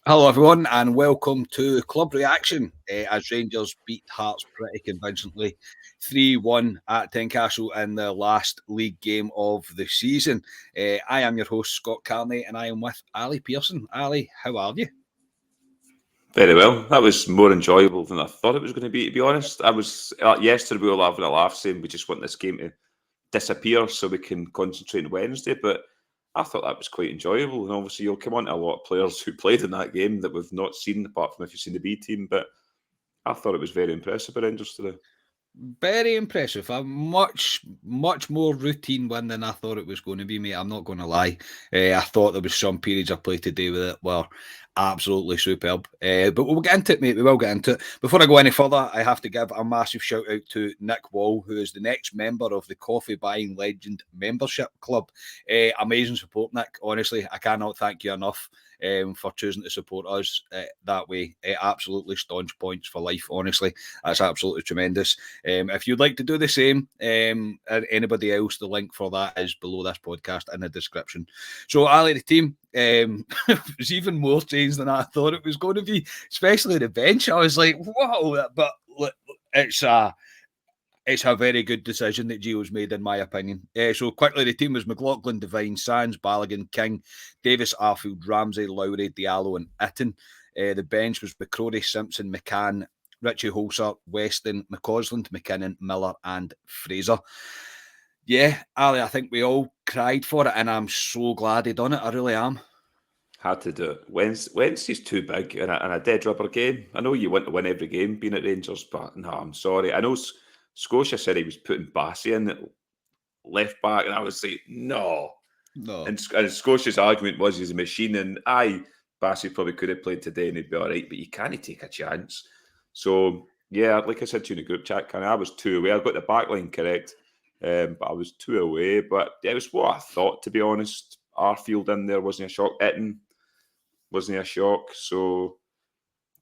Hello, everyone, and welcome to Club Reaction as Rangers beat Hearts pretty convincingly 3-1 at Tyncastle in the last league game of the season. I am your host, Scott Carney, and I am with Ali Pearson. Ali, how are you? Very well. That was more enjoyable than I thought it was going to be honest. I was yesterday we were having a laugh saying we just want this game to disappear so we can concentrate on Wednesday, but I thought that was quite enjoyable. And obviously you'll come on to a lot of players who played in that game that we've not seen, apart from if you've seen the B team, but I thought it was very impressive by Rangers today. Very impressive. A much more routine win than I thought it was going to be, mate. I'm not going to lie. I thought there was some periods of play today with it were absolutely superb. But we'll get into it, mate. We will get into it. Before I go any further, I have to give a massive shout out to Nick Wall, who is the next member of the Coffee Buying Legend membership club. Amazing support, Nick. Honestly, I cannot thank you enough. For choosing to support us that way. Absolutely staunch points for life, honestly. That's absolutely tremendous. If you'd like to do the same, and anybody else, the link for that is below this podcast in the description. So, Ali, the team was even more changed than I thought it was going to be, especially the bench. I was like, whoa, but it's a very good decision that Gio's made, in my opinion. So quickly, the team was McLaughlin, Devine, Sands, Balogun, King, Davis, Arfield, Ramsey, Lowry, Diallo and Itten. The bench was McCrory, Simpson, McCann, Richie Holser, Weston, McCausland, McKinnon, Miller and Fraser. Yeah, Ali, I think we all cried for it and I'm so glad he done it. I really am. Had to do it. Wednesday's too big and a dead rubber game. I know you want to win every game being at Rangers, but no, I'm sorry. I know Scotia said he was putting Bassey in at left back, and I was like, no. And Scotia's argument was he's a machine, and Bassey probably could have played today and he'd be all right, but you can't take a chance. So, yeah, like I said to you in the group chat, I was 2 away. I got the backline correct, but I was 2 away. But it was what I thought, to be honest. Arfield in there wasn't a shock. Itten wasn't a shock. So,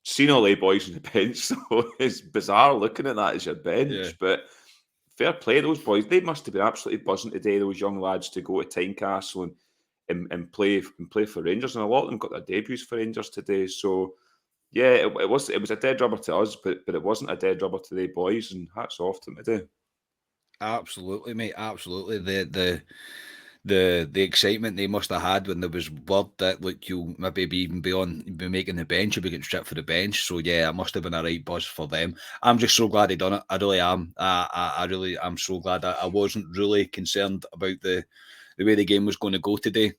seen all the boys on the bench, so it's bizarre looking at that as your bench. Yeah. But fair play, those boys. They must have been absolutely buzzing today, those young lads, to go to Tyncastle and play for Rangers. And a lot of them got their debuts for Rangers today. So, yeah, it was a dead rubber to us, but it wasn't a dead rubber to the boys. And hats off to them today. Absolutely, mate. Absolutely. The excitement they must have had when there was word that look, you'll maybe be making the bench, you'll be getting stripped for the bench. So yeah, it must have been a right buzz for them. I'm just so glad he done it. I really am. I really am so glad. I wasn't really concerned about the way the game was going to go today.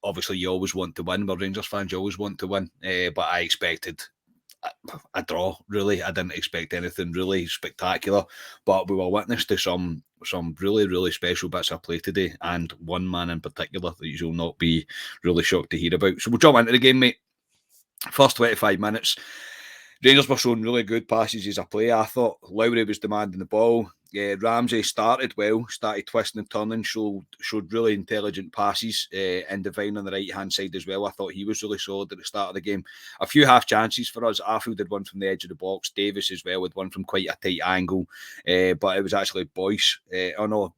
Obviously, you always want to win. We're Rangers fans, you always want to win. But I expected a draw, really. I didn't expect anything really spectacular, but we were witness to some really special bits of play today, and one man in particular that you'll not be really shocked to hear about. So we'll jump into the game, mate. First 25 minutes, Rangers were showing really good passages of play. I thought Lowry was demanding the ball. Ramsey started well, started twisting and turning, showed really intelligent passes, and Devine on the right-hand side as well. I thought he was really solid at the start of the game. A few half chances for us. Arfield had one from the edge of the box. Davis as well had one from quite a tight angle. But it was actually Boyce.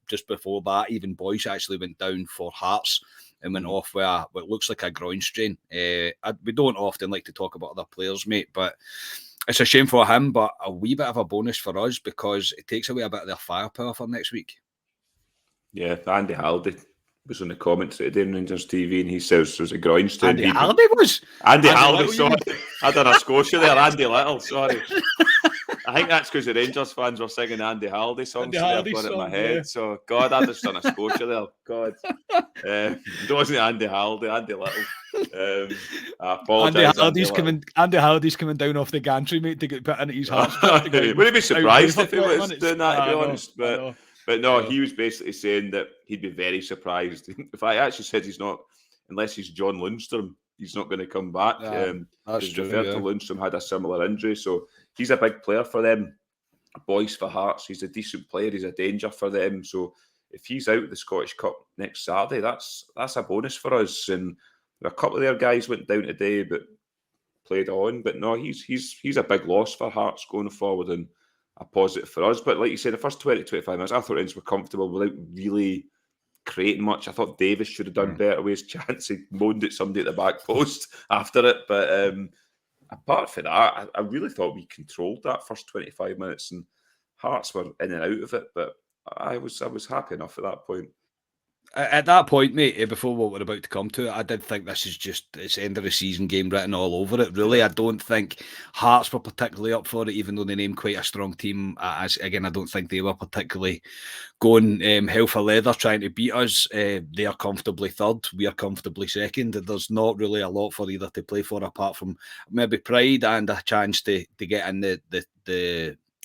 Just before that, even Boyce actually went down for Hearts and went off with what looks like a groin strain. We don't often like to talk about other players, mate, but it's a shame for him, but a wee bit of a bonus for us because it takes away a bit of their firepower for next week. Yeah, Andy Halliday was on the comments today on Rangers TV, and he says there's a groin strain. Andy Halliday was? Andy Halliday, sorry. I done a Scotia there, Andy Little, sorry. I think that's because the Rangers fans were singing Andy Halliday songs today. I've got it in my head. Yeah. So, God, I just done a Scotia there. God. It wasn't Andy Halliday, Andy Little. I apologise. Andy Halliday's coming down off the gantry, mate, to get put into his heart. Would he be surprised if he was doing that, to be honest? But no, he was basically saying that he'd be very surprised. If I actually said he's not, unless he's John Lundstrom, he's not going to come back. That's true, referred to Lundstrom had a similar injury, so he's a big player for them. Boyce for Hearts, he's a decent player, he's a danger for them. So if he's out the Scottish Cup next Saturday, that's a bonus for us. And a couple of their guys went down today, but played on. But no, he's a big loss for Hearts going forward and a positive for us. But like you said, the first 20-25 minutes, I thought Rangers were comfortable without really creating much. I thought Davis should have done better with his chance. He moaned at somebody at the back post after it. But apart from that, I really thought we controlled that first 25 minutes, and Hearts were in and out of it. But I was happy enough at that point. At that point, mate, before what we're about to come to, I did think this is just it's end of the season game written all over it. Really, I don't think Hearts were particularly up for it, even though they named quite a strong team. As again, I don't think they were particularly going hell for leather trying to beat us. They are comfortably third, we are comfortably second. There's not really a lot for either to play for apart from maybe pride and a chance to get in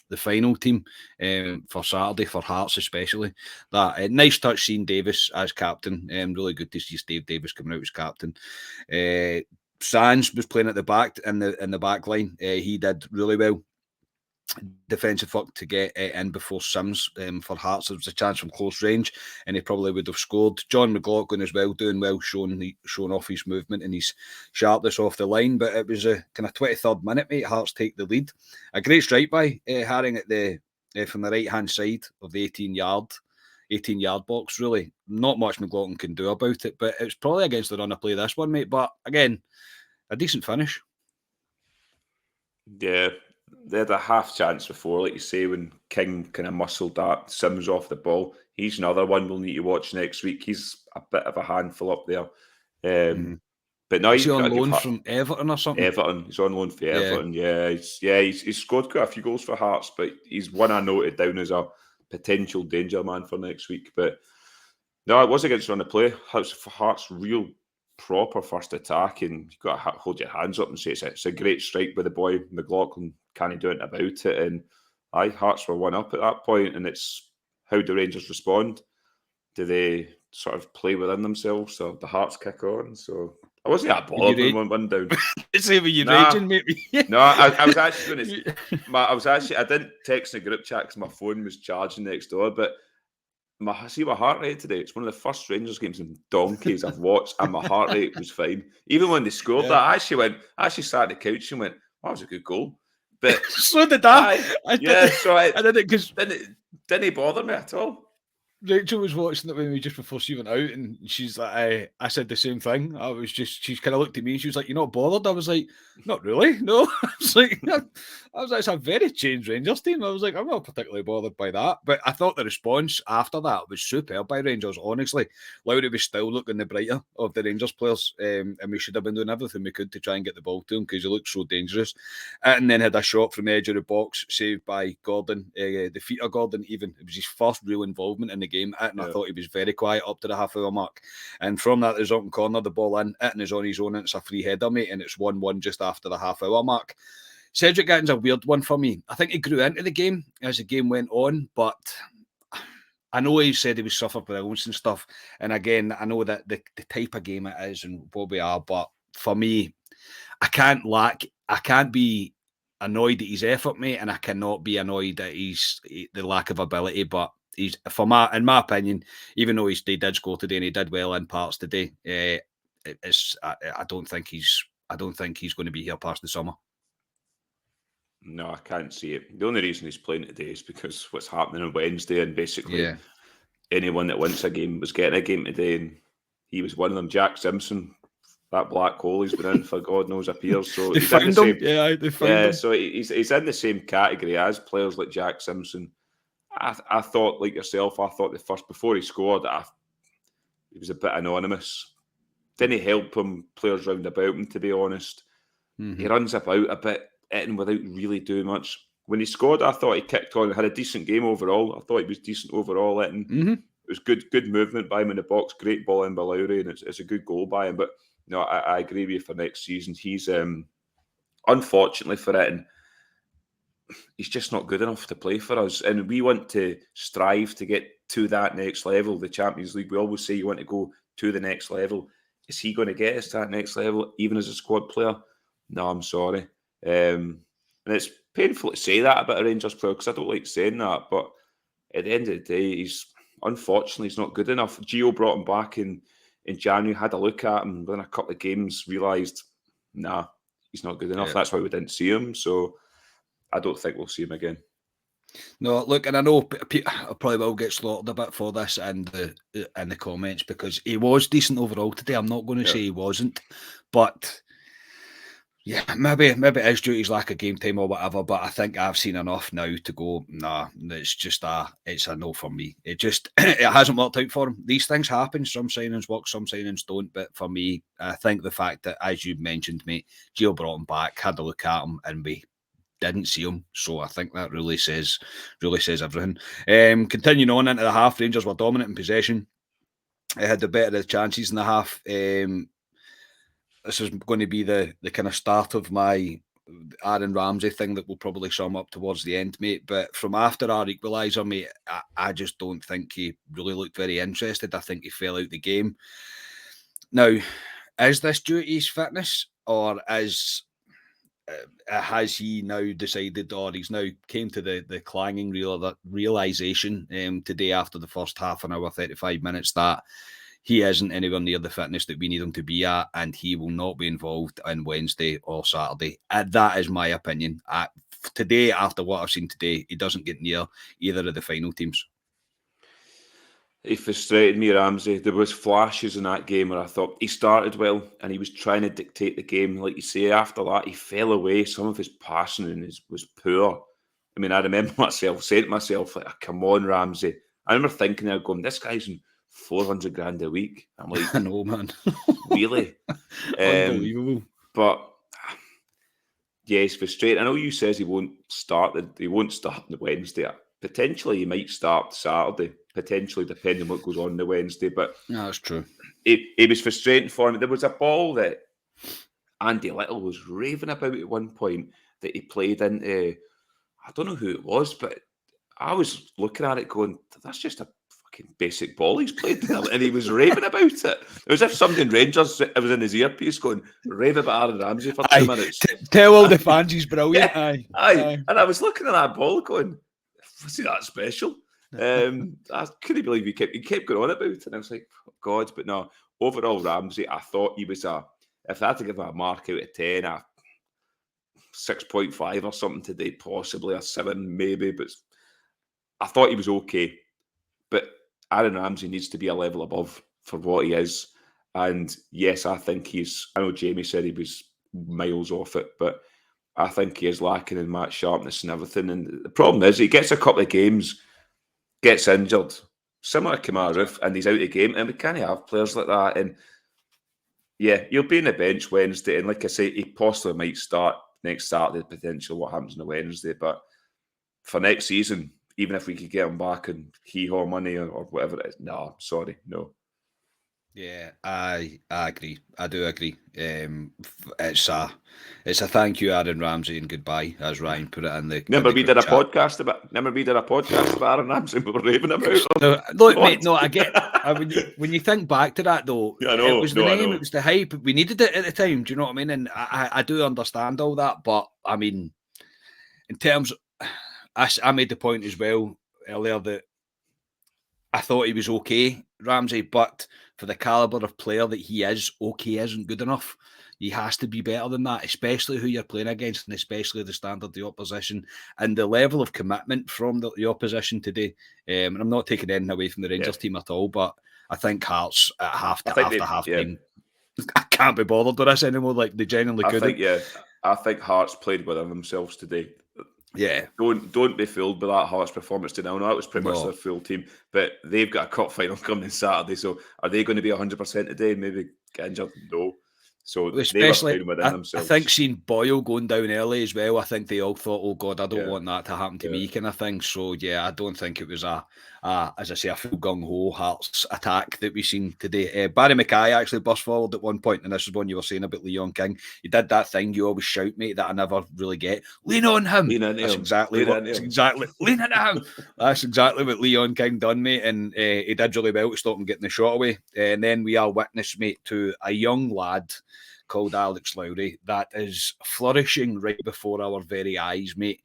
the final team for Saturday for Hearts especially. That nice touch seeing Davis as captain. Really good to see Steve Davis coming out as captain. Sands was playing at the back in the back line. He did really well. Defensive work to get in before Sims for Hearts. There was a chance from close range and he probably would have scored. John McLaughlin as well, doing well, showing off his movement and his sharpness off the line. But it was a kind of 23rd minute, mate. Hearts take the lead. A great strike by Herring at the from the right hand side of the 18-yard box. Really, not much McLaughlin can do about it. But it's probably against the run of play this one, mate. But again, a decent finish. Yeah. They had a half chance before, like you say, when King kind of muscled that Sims off the ball. He's another one we'll need to watch next week. He's a bit of a handful up there. But now he's on loan from Everton or something. Everton. He's on loan for Everton. Yeah, he's scored quite a few goals for Hearts, but he's one I noted down as a potential danger man for next week. But no, it was against run of play. Hearts real proper first attack, and you've got to hold your hands up and say it's a great strike by the boy McLaughlin. Can't do anything about it, and Hearts were 1-up at that point, and it's how do Rangers respond? Do they sort of play within themselves, or the Hearts kick on? So I wasn't that bothered when we went down. Say, were you raging, maybe? No, I was actually going to. I didn't text in the group chat because my phone was charging next door, but my heart rate today. It's one of the first Rangers games in donkeys I've watched, and my heart rate was fine. Even when they scored that, I actually sat on the couch and went, "Wow, that was a good goal." But so did I. I did it because didn't bother me at all. Rachel was watching it with me just before she went out, and she's like, I said the same thing. She kind of looked at me and she was like, "You're not bothered?" I was like, "Not really, no." I was like, "It's a very changed Rangers team." I was like, "I'm not particularly bothered by that." But I thought the response after that was superb by Rangers, honestly. Lowry was still looking the brighter of the Rangers players, and we should have been doing everything we could to try and get the ball to him because he looked so dangerous. And then had a shot from the edge of the box, saved by Gordon, the feet of Gordon even. It was his first real involvement in the game, and I thought he was very quiet up to the half-hour mark. And from that resulting corner, the ball in, and is on his own, and it's a free header, mate, and it's 1-1 just after the half-hour mark. Cedric Gatton's a weird one for me. I think he grew into the game as the game went on, but I know he said he was suffered with illness and stuff. And again, I know that the type of game it is and what we are, but for me, I can't be annoyed at his effort, mate, and I cannot be annoyed at the lack of ability, but he's, in my opinion, even though he did score today and he did well in parts today, I don't think he's going to be here past the summer. No, I can't see it. The only reason he's playing today is because what's happening on Wednesday, and basically anyone that wins a game was getting a game today, and he was one of them. Jack Simpson, that black hole he's been in for God knows appears. So he's in the same. They found him. So he's in the same category as players like Jack Simpson. I thought, like yourself, before he scored, he was a bit anonymous. Didn't help him, players round about him, to be honest. Mm-hmm. He runs about a bit, without really doing much. When he scored, I thought he kicked on and had a decent game overall. I thought he was decent overall. It was good movement by him in the box, great ball in by Lowry, and it's a good goal by him. But no, I agree with you for next season. He's, unfortunately for it, and he's just not good enough to play for us. And we want to strive to get to that next level, the Champions League. We always say you want to go to the next level. Is he going to get us to that next level, even as a squad player? No, I'm sorry. And it's painful to say that about a Rangers player because I don't like saying that. But at the end of the day, unfortunately he's not good enough. Gio brought him back in January, had a look at him within a couple of games, realised, nah, he's not good enough. Yeah. That's why we didn't see him. So I don't think we'll see him again. No, look, and I know I probably will get slaughtered a bit for this in the comments because he was decent overall today. I'm not going to say he wasn't, but yeah, maybe it is due to his lack of game time or whatever. But I think I've seen enough now to go. Nah, it's a no for me. It just it hasn't worked out for him. These things happen. Some signings work, some signings don't. But for me, I think the fact that, as you mentioned, mate, Gio brought him back, had a look at him, and we didn't see him. So I think that really says everything. Continuing on into the half, Rangers were dominant in possession. They had the better of the chances in the half. This is going to be the kind of start of my Aaron Ramsey thing that will probably sum up towards the end, mate. But from after our equaliser, mate, I just don't think he really looked very interested. I think he fell out the game. Now, is this due to his fitness, or has he now decided, or he's now came to the clanging realization today after the first half an hour, 35 minutes, that he isn't anywhere near the fitness that we need him to be at, and he will not be involved on Wednesday or Saturday. That is my opinion. Today, after what I've seen today, he doesn't get near either of the final teams. He frustrated me, Ramsey. There was flashes in that game where I thought he started well and he was trying to dictate the game. Like you say, after that, he fell away. Some of his passing was poor. I mean, I remember myself saying to myself, like, come on, Ramsey. I remember thinking, I going, this guy's in 400 grand a week. I'm like, I know, man. Really? Unbelievable. But yeah, it's frustrating. I know you says he won't start on the Wednesday. Potentially he might start Saturday, potentially depending on what goes on the Wednesday. But no, that's true. It was frustrating for him. There was a ball that Andy Little was raving about at one point that he played into. I don't know who it was, but I was looking at it going, that's just a fucking basic ball he's played there. And he was raving about it. It was as if somebody in Rangers was in his earpiece going, rave about Aaron Ramsey for 2 minutes. Tell all the fans he's brilliant. Yeah, aye. And I was looking at that ball going, was he that special? I couldn't believe he kept going on about it. And I was like, oh, God. But no, overall, Ramsey, I thought he was if I had to give him a mark out of 10, a 6.5 or something today, possibly a 7 maybe. But I thought he was okay. But Aaron Ramsey needs to be a level above for what he is. And yes, I think I know Jamie said he was miles off it, but I think he is lacking in match sharpness and everything. And the problem is he gets a couple of games, gets injured, similar to Kemar Roof, and he's out of the game. And we can't have players like that. And yeah, he'll be on the bench Wednesday. And like I say, he possibly might start next Saturday, potential what happens on the Wednesday. But for next season, even if we could get him back and hee-haw money or whatever it is, no, sorry, no. Yeah, I agree. I do agree. It's a thank you, Aaron Ramsey, and goodbye, as Ryan put it in the. Remember we did a podcast about Aaron Ramsey. We were raving about him. No, look, mate. No, I get. When you think back to that, though, yeah, I know, it was the name, it was the hype. We needed it at the time. Do you know what I mean? And I do understand all that, but I mean, in terms, I made the point as well earlier that I thought he was okay, Ramsey, but for the caliber of player that he is, okay isn't good enough. He has to be better than that, especially who you're playing against, and especially the standard of the opposition and the level of commitment from the opposition today. And I'm not taking anything away from the Rangers team at all, but I think Hearts at after half time, I can't be bothered with this anymore. Like they genuinely couldn't. I think Hearts played within themselves today. Yeah, don't be fooled by that Hearts performance today. I know that was pretty much their full team, but they've got a cup final coming Saturday. So are they going to be 100% today? Maybe get injured? No. So especially, they were playing within themselves. I think seeing Boyle going down early as well, I think they all thought, oh God, I don't want that to happen to me kind of thing. So yeah, I don't think it was as I say, a full gung-ho Hearts attack that we've seen today. Barry Mackay actually burst forward at one point, and this is one you were saying about Leon King. He did that thing you always shout, mate, that I never really get. Lean on him. That's exactly what lean into him. That's exactly what Leon King done, mate, and he did really well to stop him getting the shot away. And then we are witness, mate, to a young lad called Alex Lowry that is flourishing right before our very eyes, mate.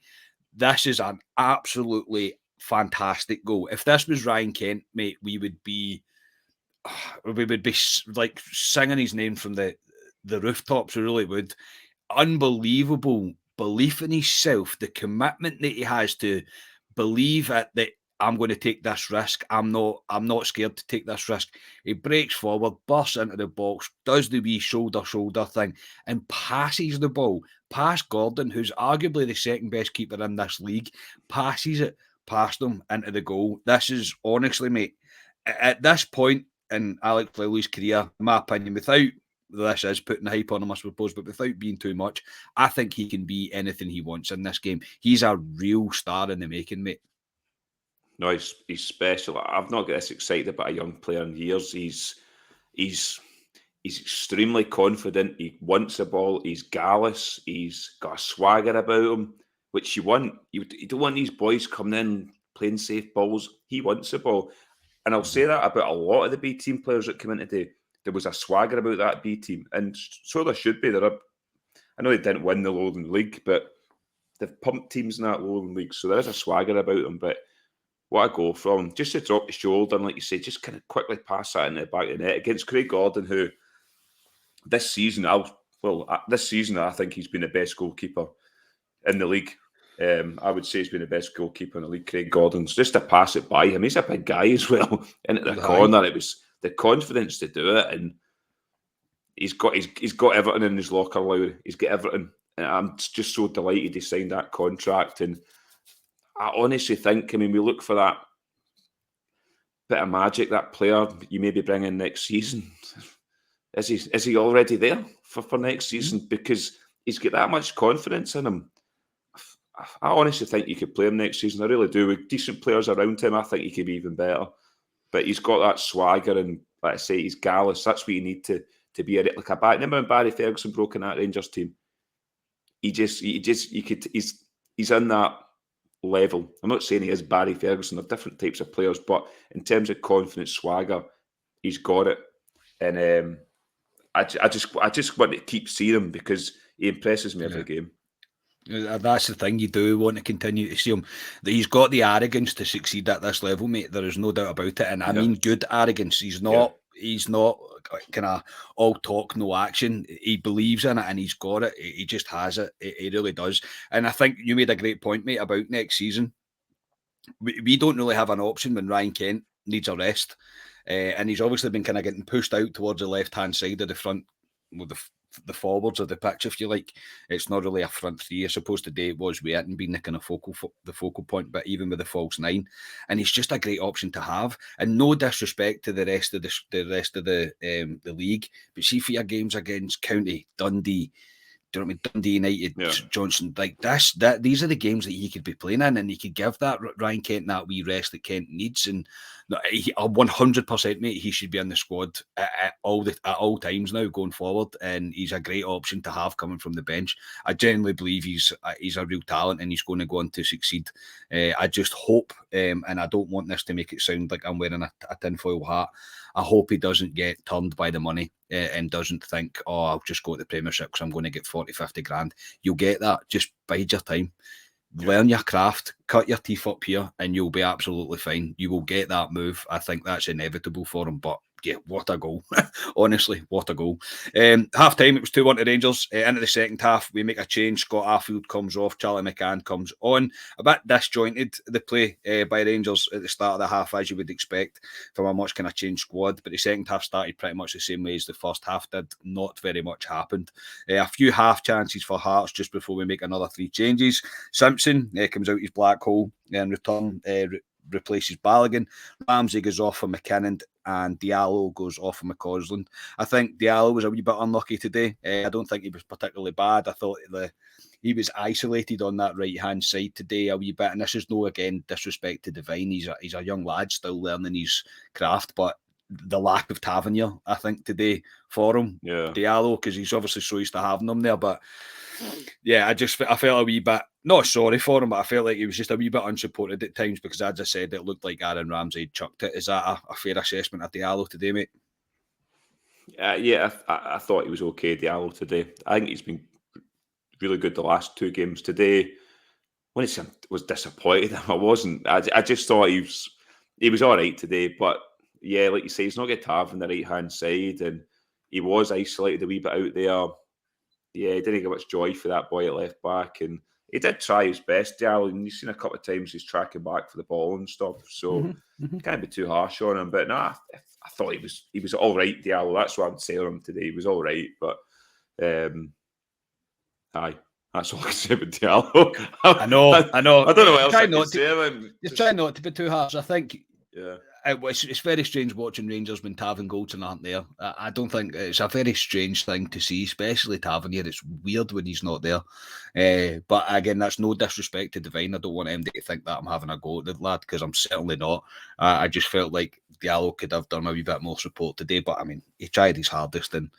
This is an absolutely fantastic goal. If this was Ryan Kent, mate, we would be like singing his name from the rooftops. We really would. Unbelievable belief in himself, the commitment that he has to believe that I'm going to take this risk. I'm not scared to take this risk. He breaks forward, bursts into the box, does the wee shoulder thing, and passes the ball past Gordon, who's arguably the second best keeper in this league, passes it past him into the goal. This is honestly, mate, at this point in Alex Lilley's career, in my opinion, without this is putting the hype on him, I suppose, but without being too much, I think he can be anything he wants in this game. He's a real star in the making, mate. No, he's special. I've not got this excited about a young player in years. He's extremely confident. He wants the ball. He's gallus. He's got a swagger about him, which you want. You don't want these boys coming in playing safe balls. He wants the ball. And I'll say that about a lot of the B team players that come in today. There was a swagger about that B team. And so there should be. I know they didn't win the Lowland League, but they've pumped teams in that Lowland League. So there is a swagger about them. But what a goal from just to drop the shoulder and, like you say, just kind of quickly pass that in the back of the net against Craig Gordon, who this season, I think he's been the best goalkeeper in the league. I would say he's been the best goalkeeper in the league. Craig Gordon's just to pass it by him. He's a big guy as well. Into the corner, it was the confidence to do it, and he's got everything in his locker, Lowry. He's got everything. And I'm just so delighted he signed that contract. And I honestly think, we look for that bit of magic, that player you maybe bring in next season. Is he already there for next season? Because he's got that much confidence in him. I honestly think you could play him next season. I really do. With decent players around him, I think he could be even better. But he's got that swagger, and like I say, he's gallus. That's what you need to be like a back. Remember when Barry Ferguson broke in that Rangers team? He's in that level. I'm not saying he is Barry Ferguson. They're different types of players, but in terms of confidence, swagger, he's got it. And I just want to keep seeing him because he impresses me every game. That's the thing. You do want to continue to see him. He's got the arrogance to succeed at this level, mate. There is no doubt about it, and I mean good arrogance. He's not kind of all talk, no action. He believes in it, and he's got it. He just has it. He really does. And I think you made a great point, mate, about next season. We don't really have an option when Ryan Kent needs a rest, and he's obviously been kind of getting pushed out towards the left-hand side of the front, with the forwards of the pitch, if you like. It's not really a front three. I suppose today it was Weirton being the kind of focal point, but even with the false nine, and he's just a great option to have. And no disrespect to the rest of the league, but see for your games against County, Dundee, do you know what I mean? Dundee United, Johnson, like these are the games that he could be playing in, and he could give that Ryan Kent that wee rest that Kent needs. And 100%, mate, he should be in the squad at all times now going forward, and he's a great option to have coming from the bench. I genuinely believe he's a real talent, and he's going to go on to succeed. I just hope, and I don't want this to make it sound like I'm wearing a tinfoil hat, I hope he doesn't get turned by the money and doesn't think, oh, I'll just go to the Premiership because I'm going to get 40, 50 grand. You'll get that. Just bide your time. Learn your craft, cut your teeth up here, and you'll be absolutely fine. You will get that move. I think that's inevitable for him, but yeah, what a goal. Honestly, what a goal. Half time, it was 2-1 to Rangers. Into the second half, we make a change. Scott Arfield comes off, Charlie McCann comes on. A bit disjointed, the play by Rangers at the start of the half, as you would expect from a much kind of changed squad. But the second half started pretty much the same way as the first half did. Not very much happened. A few half chances for Hearts just before we make another 3 changes. Simpson comes out his black hole and replaces Balogun. Ramsey goes off for McKinnon, and Diallo goes off for McCausland. I think Diallo was a wee bit unlucky today. I don't think he was particularly bad. I thought he was isolated on that right-hand side today a wee bit, and this is no, again, disrespect to Devine. He's a young lad still learning his craft, but the lack of Tavernier, I think, today for him. Diallo, because he's obviously so used to having him there, but yeah, I felt a wee bit, not sorry for him, but I felt like he was just a wee bit unsupported at times because, as I said, it looked like Aaron Ramsey chucked it. Is that a fair assessment of Diallo today, mate? Yeah, I thought he was okay, Diallo, today. I think he's been really good the last 2 games. Today, when I was disappointed, I wasn't. I just thought he was all right today, but yeah, like you say, he's not got Tav on the right-hand side, and he was isolated a wee bit out there. Yeah, he didn't get much joy for that boy at left back, and he did try his best, Diallo, and you've seen a couple of times he's tracking back for the ball and stuff. So can't be too harsh on him. But no, I thought he was all right, Diallo. That's what I would say on him today. He was all right, but aye. That's all I can say about Diallo. I know. I don't know what else I can say. Just try not to be too harsh. I think yeah. It's very strange watching Rangers when Taven Goldson aren't there. I don't think it's a very strange thing to see, especially Tavernier. It's weird when he's not there. But again, that's no disrespect to Devine. I don't want him to think that I'm having a go at the lad, because I'm certainly not. I just felt like Diallo could have done a wee bit more support today. But I mean, he tried his hardest, and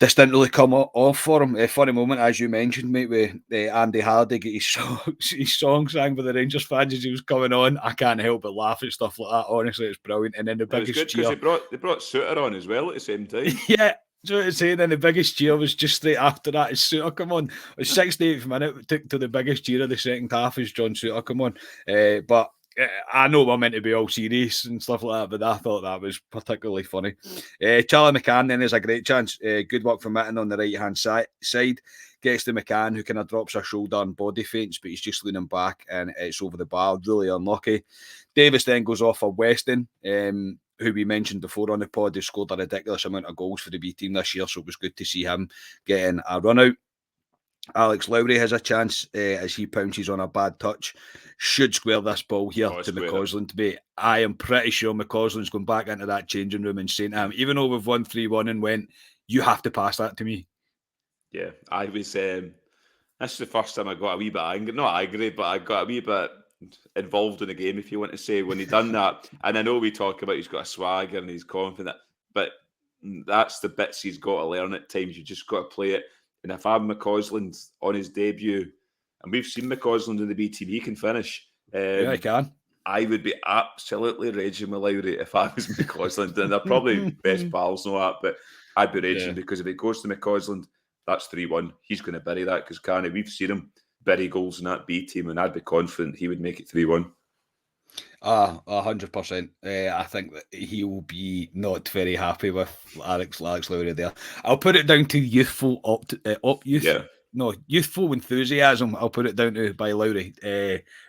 this didn't really come off for him. A funny moment, as you mentioned, mate, with Andy Hardy get his song sang by the Rangers fans as he was coming on. I can't help but laugh at stuff like that. Honestly, it's brilliant. And then the biggest cheer. It was good because they brought Suter on as well at the same time. Yeah, so it's saying. Then the biggest cheer was just straight after that. As Suter come on, it was 68th minute. It took to the biggest cheer of the second half as John Suter come on. But I know we're meant to be all serious and stuff like that, but I thought that was particularly funny. Charlie McCann then is a great chance. Good work from Mitten on the right-hand side. Gets to McCann, who kind of drops her shoulder and body feints, but he's just leaning back and it's over the bar. Really unlucky. Davis then goes off for Weston, who we mentioned before on the pod, who scored a ridiculous amount of goals for the B team this year, so it was good to see him getting a run out. Alex Lowry has a chance as he pounces on a bad touch. Should square this ball here to McCausland to be. I am pretty sure McCausland's going back into that changing room and saying to him, even though we've won 3-1 and went, you have to pass that to me. Yeah, I was. This is the first time I got a wee bit angry. Not angry, but I got a wee bit involved in the game, if you want to say, when he done that. And I know we talk about he's got a swagger and he's confident, but that's the bits he's got to learn at times. You just got to play it. And if I'm McCausland on his debut, and we've seen McCausland in the B team, he can finish. Yeah, he can. I would be absolutely raging with Lowry if I was McCausland. And they're probably best pals and all that, but I'd be raging because if it goes to McCausland, that's 3-1. He's going to bury that because we've seen him bury goals in that B team, and I'd be confident he would make it 3-1. 100%. I think that he will be not very happy with Alex Lowry there. I'll put it down to youthful youthful enthusiasm. I'll put it down to by Lowry.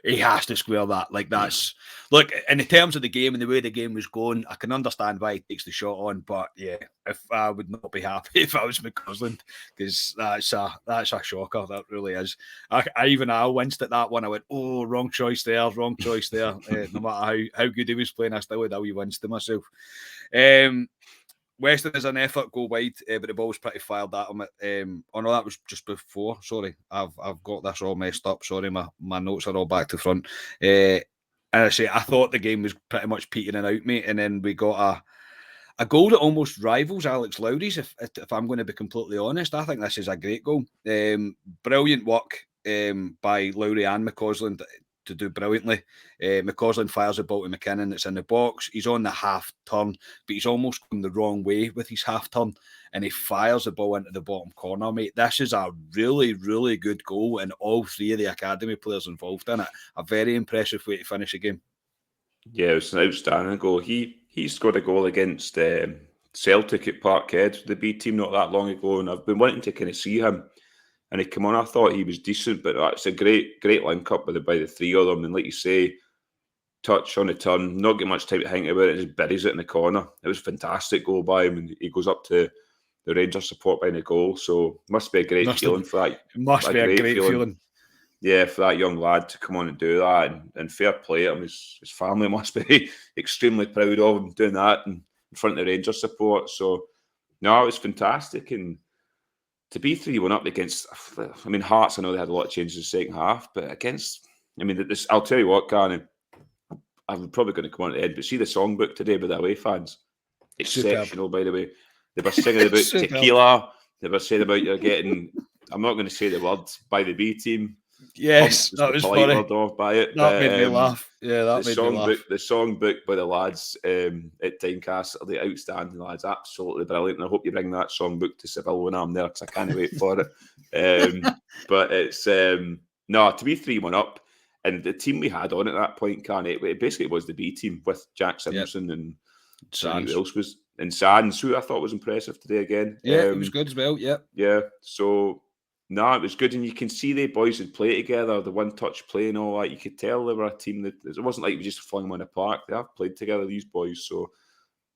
He has to square that. Like that's look in the terms of the game and the way the game was going. I can understand why he takes the shot on, but yeah, if I would not be happy if I was McCausland, because that's a shocker. That really is. I winced at that one. I went, oh, wrong choice there. No matter how good he was playing, I still had a wee wince to myself. Weston is an effort, go wide, but the ball was pretty fired at him. Oh no, that was just before. Sorry, I've got this all messed up. Sorry, my notes are all back to front. And I thought the game was pretty much petering out, mate. And then we got a goal that almost rivals Alex Lowry's. If I'm going to be completely honest, I think this is a great goal. Brilliant work by Lowry and McCausland to do brilliantly. McCausland fires the ball to McKinnon. It's in the box. He's on the half turn, but he's almost going the wrong way with his half turn, and he fires the ball into the bottom corner, mate. This is a really, really good goal, and all three of the academy players involved in it. A very impressive way to finish a game. Yeah, it was an outstanding goal. He scored a goal against Celtic at Parkhead, the B team, not that long ago, and I've been wanting to kind of see him. And he came on. I thought he was decent, but it's a great link up by the three of them. And like you say, touch on the turn, not get much time to think about it, just buries it in the corner. It was a fantastic goal by him, and he goes up to the Rangers support behind the goal. So must be a great feeling for that. Must be a great feeling. Yeah, for that young lad to come on and do that, and fair play. I mean, his family must be extremely proud of him doing that in front of the Rangers support. So no, it was fantastic. And to be 3-1 up against, I mean, Hearts, I know they had a lot of changes in the second half, but against, I mean, this, I'll tell you what, Garnet, I'm probably going to come on to the end, but see the songbook today by the away fans. Exceptional, by the way. They were singing about tequila. They were saying about you're getting, I'm not going to say the word, by the B team. Yes, that was funny. Off by it, that made me laugh. Yeah, that made me laugh. The songbook by the lads at Tyncastle, the outstanding lads, absolutely brilliant. And I hope you bring that songbook to Seville when I'm there, because I can't wait for it. But it's no, to be 3-1 up, and the team we had on at that point, it basically was the B team with Jack Simpson and Sands. Who else was in Sands, who I thought was impressive today again. Yeah, it was good as well. Yeah. So No, it was good, and you can see the boys would play together, the one-touch play and all that. You could tell they were a team that it wasn't like we just flung them on the park. They have played together, these boys. So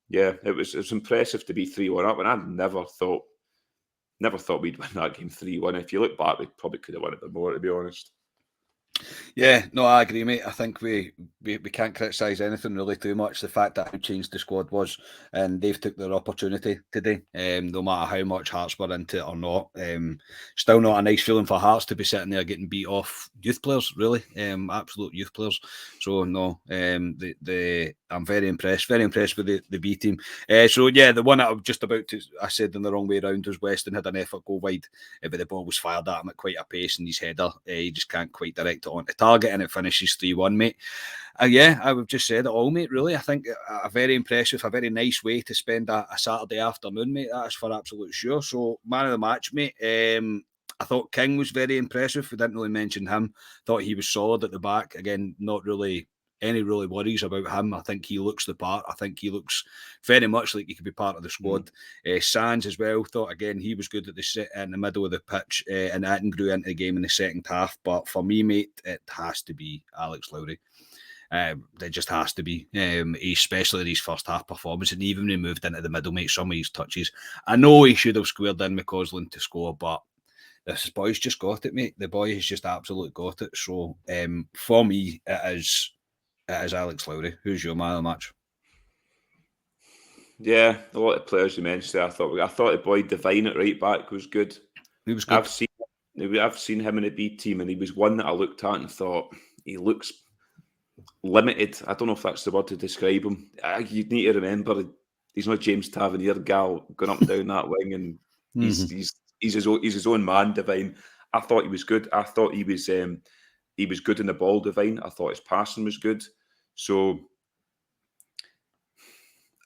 yeah, it was impressive to be 3-1 up, and I never thought we'd win that game 3-1. If you look back, we probably could have won it more, to be honest. Yeah, no, I agree, mate. I think we can't criticise anything really too much. The fact that how changed the squad was, and they've took their opportunity today. No matter how much Hearts were into it or not, still not a nice feeling for Hearts to be sitting there getting beat off youth players. Really, absolute youth players. So no, I'm very impressed with the B team. So yeah, the one that I'm just about to, I said in the wrong way around, was Weston had an effort go wide, but the ball was fired at him at quite a pace, and his header, he just can't quite direct it onto target, and it finishes 3-1, mate. Yeah, I would just said it all, mate, really. I think a very impressive, a very nice way to spend a Saturday afternoon, mate. That's for absolute sure. So, man of the match, mate. I thought King was very impressive. We didn't really mention him. Thought he was solid at the back. Again, not really any really worries about him. I think he looks the part. I think he looks very much like he could be part of the squad. Sands as well, thought again he was good at in the middle of the pitch, and that grew into the game in the second half. But for me, mate, it has to be Alex Lowry. It just has to be, especially his first half performance, and even when he moved into the middle, mate, some of his touches. I know he should have squared in McCausland to score, but this boy's just got it, mate. The boy has just absolutely got it. So for me, it is Alex Lowry. Who's your man of the match? Yeah, a lot of players you mentioned there. I thought the boy Devine at right back was good. He was good. I've seen him in the B team, and he was one that I looked at and thought he looks limited. I don't know if that's the word to describe him. You need to remember he's not James Tavernier gal going up and down that wing, and he's his own man, Devine. I thought he was good. I thought he was good in the ball, Devine. I thought his passing was good. So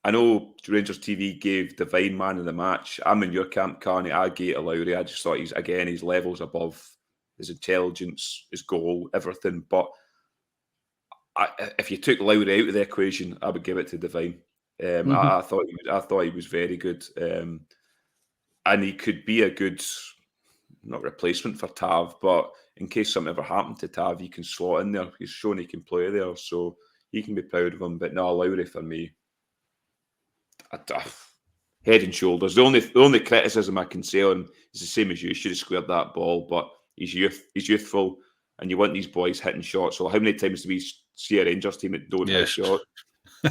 I know Rangers TV gave Devine man of the match. I'm in your camp, Carney. I gave it Lowry. I just thought his levels above, his intelligence, his goal, everything. But if you took Lowry out of the equation, I would give it to Devine. I thought he was very good, and he could be a good, not replacement for Tav, but in case something ever happened to Tav, he can slot in there. He's shown he can play there, so he can be proud of him. But no, Lowry for me, head and shoulders. The only criticism I can say on is the same as you. Should have squared that ball, but he's youthful, and you want these boys hitting shots. So how many times do we see a Rangers team that don't hit a shot?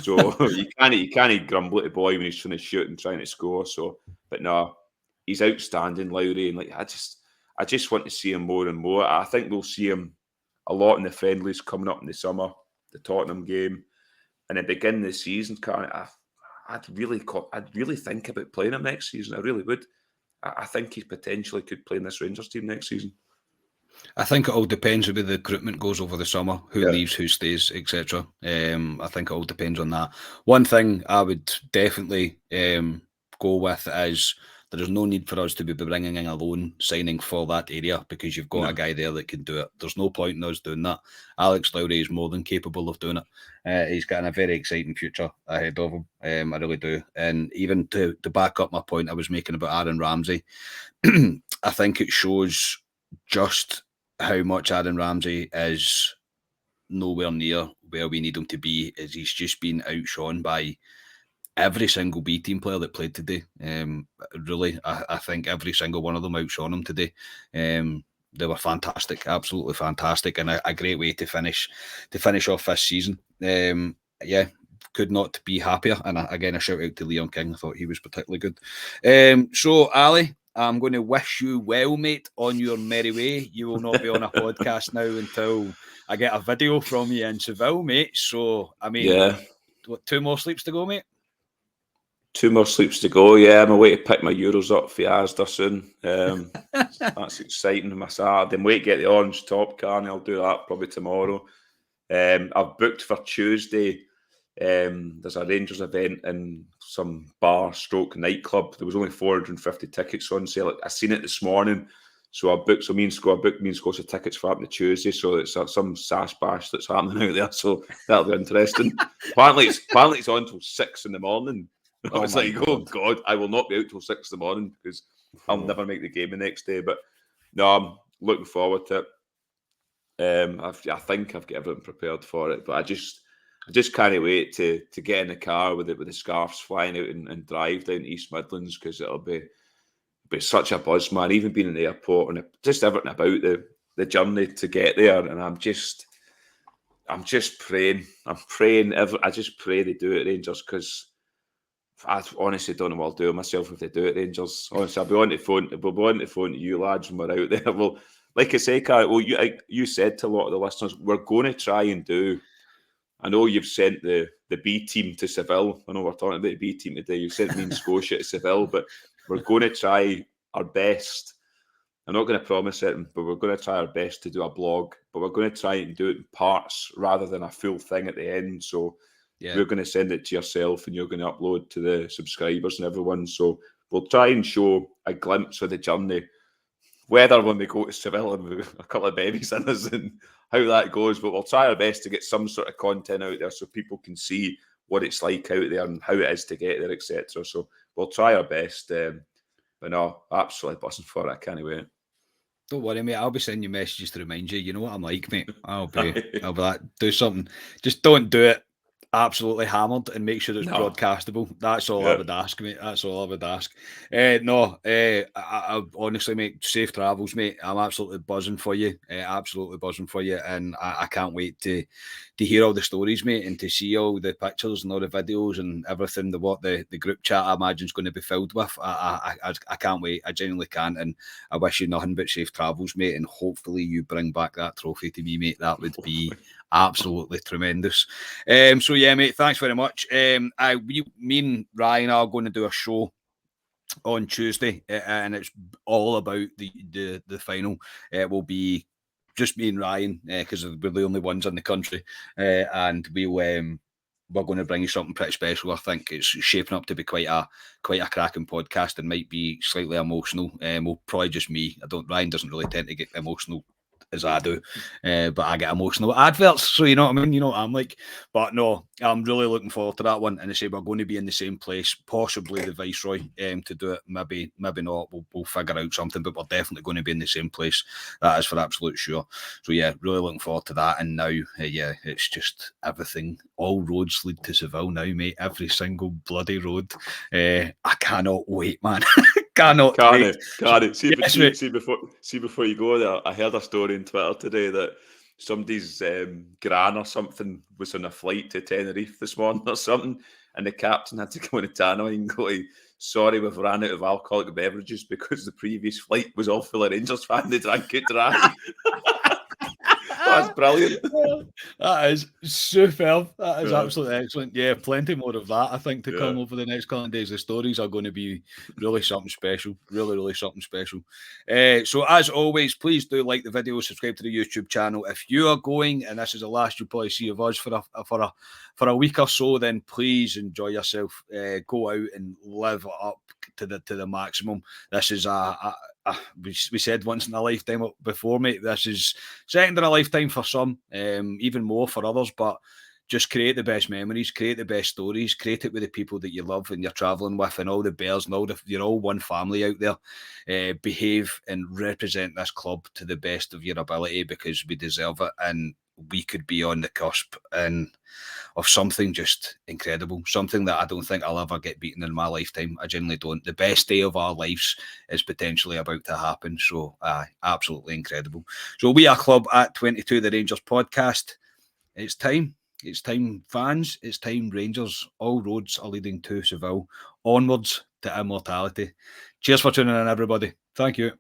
So you can't grumble at the boy when he's trying to shoot and trying to score. So, but no, he's outstanding, Lowry, and I just want to see him more and more. I think we'll see him a lot in the friendlies coming up in the summer, the Tottenham game, and then begin the season. I'd really think about playing him next season. I really would. I think he potentially could play in this Rangers team next season. I think it all depends on where the recruitment goes over the summer, who leaves, who stays, etc. I think it all depends on that. One thing I would definitely go with is there is no need for us to be bringing in a loan signing for that area, because you've got a guy there that can do it. There's no point in us doing that. Alex Lowry is more than capable of doing it. He's got a very exciting future ahead of him. I really do. And even to back up my point I was making about Aaron Ramsey, I think it shows just how much Aaron Ramsey is nowhere near where we need him to be. Is he's just been outshone by every single B team player that played today. Really, I think every single one of them outshone him today. They were fantastic, absolutely fantastic, and a great way to finish off this season. Yeah, could not be happier. And again, a shout out to Leon King. I thought he was particularly good. So, Ali, I'm going to wish you well, mate, on your merry way. You will not be on a podcast now until I get a video from you in Seville, mate. So, I mean, what, 2 more sleeps to go, mate? 2 more sleeps to go, yeah. I'm away to pick my Euros up for Asda soon. That's exciting. My Saturday. I'm waiting to get the orange top, Carney. I'll do that probably tomorrow. I've booked for Tuesday. There's a Rangers event in some bar stroke nightclub. There was only 450 tickets on sale. I seen it this morning, so I booked. So me and Scotia tickets for happening Tuesday. So it's some sash bash that's happening out there. So that'll be interesting. apparently it's on till 6 a.m. I was like, oh God, I will not be out till 6 a.m. because I'll never make the game the next day. But No, I'm looking forward to it. I think I've got everything prepared for it, but I just can't wait to get in the car with the scarves flying out and drive down to East Midlands, because it'll be such a buzz, man. Even being in the airport and just everything about the journey to get there, and I'm just praying. I just pray they do it, Rangers, because I honestly don't know what I'll do with myself if they do it, Rangers. Honestly, I'll be on the phone. We'll be on the phone to you lads when we're out there. Well, like I say, Carl, well, you said to a lot of the listeners, we're going to try and do. I know you've sent the B team to Seville. I know we're talking about the B team today. You've sent me and Scotia to Seville, but we're going to try our best. I'm not going to promise it, but we're going to try our best to do a blog. But we're going to try and do it in parts rather than a full thing at the end. So we're going to send it to yourself, and you're going to upload to the subscribers and everyone. So we'll try and show a glimpse of the journey, whether when we go to Seville and with a couple of babies in us and how that goes. But we'll try our best to get some sort of content out there so people can see what it's like out there and how it is to get there, etc. So we'll try our best. But no, absolutely buzzing for it. I can't wait. Don't worry, mate. I'll be sending you messages to remind you. You know what I'm like, mate. I'll be like, do something. Just don't do it absolutely hammered, and make sure it's broadcastable. That's all I would ask, mate. That's all I would ask. I honestly, mate, safe travels, mate. I'm absolutely buzzing for you. Absolutely buzzing for you. And I can't wait to hear all the stories, mate, and to see all the pictures and all the videos and everything, what the group chat, I imagine, is going to be filled with. I can't wait. I genuinely can't. And I wish you nothing but safe travels, mate. And hopefully you bring back that trophy to me, mate. That would be absolutely tremendous. So yeah, mate, thanks very much. Me and Ryan are going to do a show on Tuesday, and it's all about the final. It will be just me and Ryan, because we're the only ones in the country, and we're going to bring you something pretty special. I think it's shaping up to be quite a cracking podcast, and might be slightly emotional. Well, probably just me. Ryan doesn't really tend to get emotional as I do, but I get emotional at adverts, so you know what I mean. You know what I'm like. But no, I'm really looking forward to that one. And I say we're going to be in the same place, possibly the Viceroy, to do it. Maybe not. We'll figure out something, but we're definitely going to be in the same place. That is for absolute sure. So yeah, really looking forward to that. And now, it's just everything. All roads lead to Seville now, mate. Every single bloody road. I cannot wait, man. Cannot wait. See, before you go there, I heard a story on Twitter today that somebody's gran or something was on a flight to Tenerife this morning or something, and the captain had to go in the tannoy and go, sorry, we've ran out of alcoholic beverages because the previous flight was all full of Rangers fans. They drank it dry. That's brilliant. That is superb. That is absolutely excellent. Yeah, plenty more of that, I think, to come over the next couple of days. The stories are going to be really something special. Really, really something special. So as always, please do like the video, subscribe to the YouTube channel. If you are going, and this is the last you'll probably see of us for a week or so, then please enjoy yourself. Go out and live it up to the maximum. This is we said once in a lifetime before, mate. This is second in a lifetime for some, even more for others. But just create the best memories, create the best stories, create it with the people that you love and you're traveling with, and all the bears and you're all one family out there. Behave and represent this club to the best of your ability, because we deserve it, and we could be on the cusp of something just incredible, something that I don't think I'll ever get beaten in my lifetime. I genuinely don't. The best day of our lives is potentially about to happen. So absolutely incredible. So we are Club at 22, the Rangers podcast. It's time. It's time, fans. It's time, Rangers. All roads are leading to Seville. Onwards to immortality. Cheers for tuning in, everybody. Thank you.